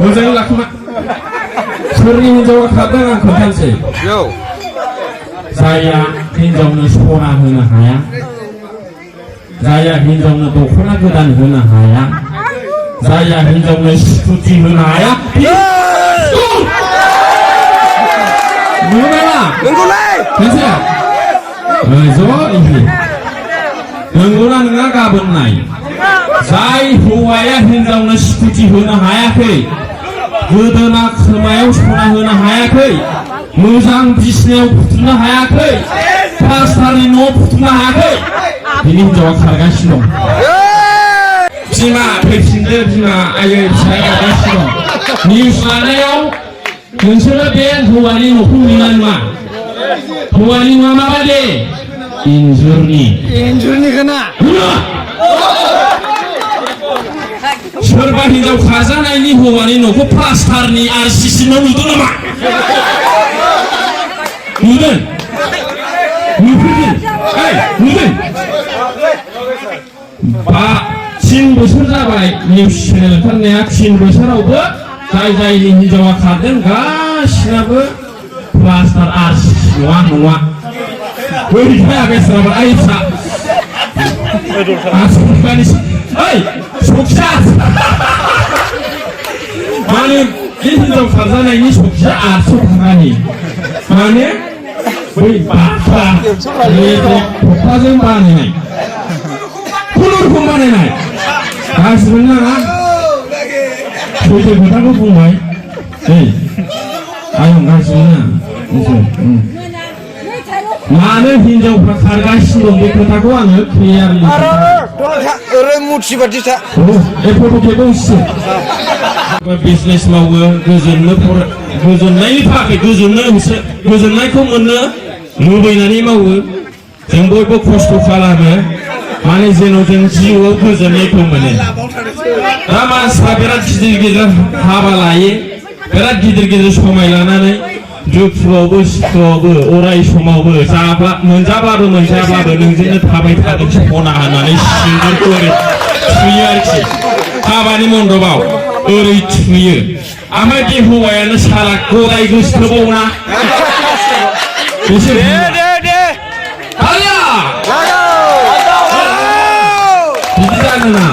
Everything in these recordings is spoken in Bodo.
मोजाङै लाखोमा सोरनि हिनजावा खारदों आं खोन्थानोसै जायहा हिनजावनो सना होनो हाया जायहा हिनजावनो दख'ना गोदान होनो हाया जायहा हिनजावनो स्कुटि होनो हाया नंगौना नङा गाबोन नाय जाय हौवाया हिनजावनो स्कुटि होनो हायाखै गोदोना खोमायाव सना होनो हायाखै मोजां बिसिनायाव फुथुनो हायाखै प्लास्टारनि न' फुथुनो हायाखै बिनि हिनजावा खारगासिनो दं बिमा फैफिनदो बिमा आयै फिसाया खारगासिनो दं निउस लानायाव नोंसोरो बे हौवानि न'खौ नुनाय नङा हौवानि न'आ माबायदि इन्जुरनि खोना सोरबा हिनजाव खाजानायनि हौवानि न'खौ प्लास्टारनि RCC न' नुदों नामा नुदों नुफेरदों नुदों 3 बोसोर जाबाय निउस चेनेल ओंखारनाया 3 बोसोरावबो जायनि हिनजावा खारदों गासिनाबो प्लास्टार RCC नङा बोरैहाय बेसराबो आइ फिसा माने बे हिनजाव खारजानायनि सखिया 800 थाखानि माने बै बाफ्रा थख्राजों बानायनाय खुनुरुखुम बानायनाय गासिबो नाङा सैथो खोथाखौ बुंबाय आयं गासिबो नाङा मानो हिनजावफ्रा खारगासिनो दं बे खोथाखौ आङो क्लियारलि बिजनेस मावो गोजोननायनि थाखाय गोजोननायखौ मोननो लुबैनानै मावो जों बयबो खस्थ' खालामो माने जेन' जों जिउआव गोजोननायखौ मोनो दा मानसिफ्रा बिराद गिदिर हाबा लायो बिराद गिदिर समाय लानानै दुखुआवबो सुखुआवबो अराय समावबो मोनजाबाबो मोनजाबाबो नोंजोंनो थाबाय थागोन सना होननानै सिंगोरखौ ओरै थुयो आरोखि हाबानि मन्दपाव ओरै थुयो ओमफ्राय बे हौवायानो साला गराय गोसोथोबावना बिसोर बिदि जानो ना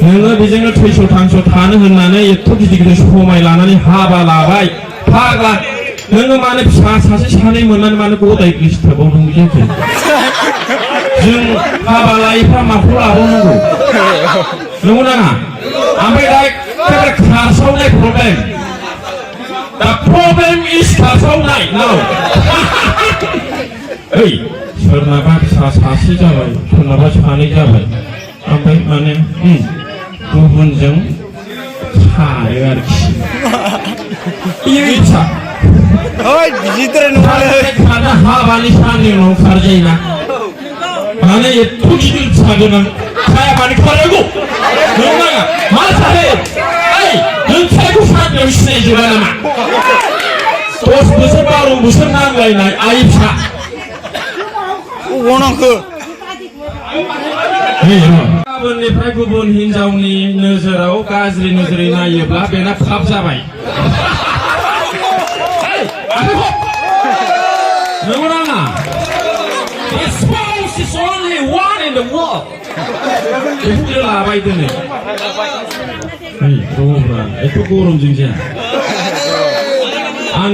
नोङो बेजोंनो थैस' थांस' थानो होननानै एथ' गिदिर समाय लानानै हाबा लाबाय फाग्ला नोङो मानो फिसा सासे सानै मोननानै मानो गदाय गोसोथोबावनांगौ जाखो जों हाबा लायोफ्रा माखौ लाबावनांगौ नंगौ नाङा ओमफ्राय दा खारसावनाय प्रब्लेम दा प्रब्लेम इज खारसावनाय नाव सोरनाबा फिसा सासे जाबाय सोरनाबा सानै जाबाय ओमफ्राय माने गुबुनजों खारो आरोखि हाबानि साननि उनाव खारजायोना माने एथ' गिदिर फिसा गोनां खाया माने खारनांगौ नङा मा साहे नों फिसाखौ सानयाव सिनायजोबा नामा 10 बोसोर 12 बोसोर नांलायनाय आइ फिसा गाबोननिफ्राय गुबुन हिनजावनि नोजोराव गाज्रि नोजोरै नायोब्ला बेना फाप जाबाय नंगौ नाङा बेखौ लाबाय दिनै एथ' गरमजों जाया आं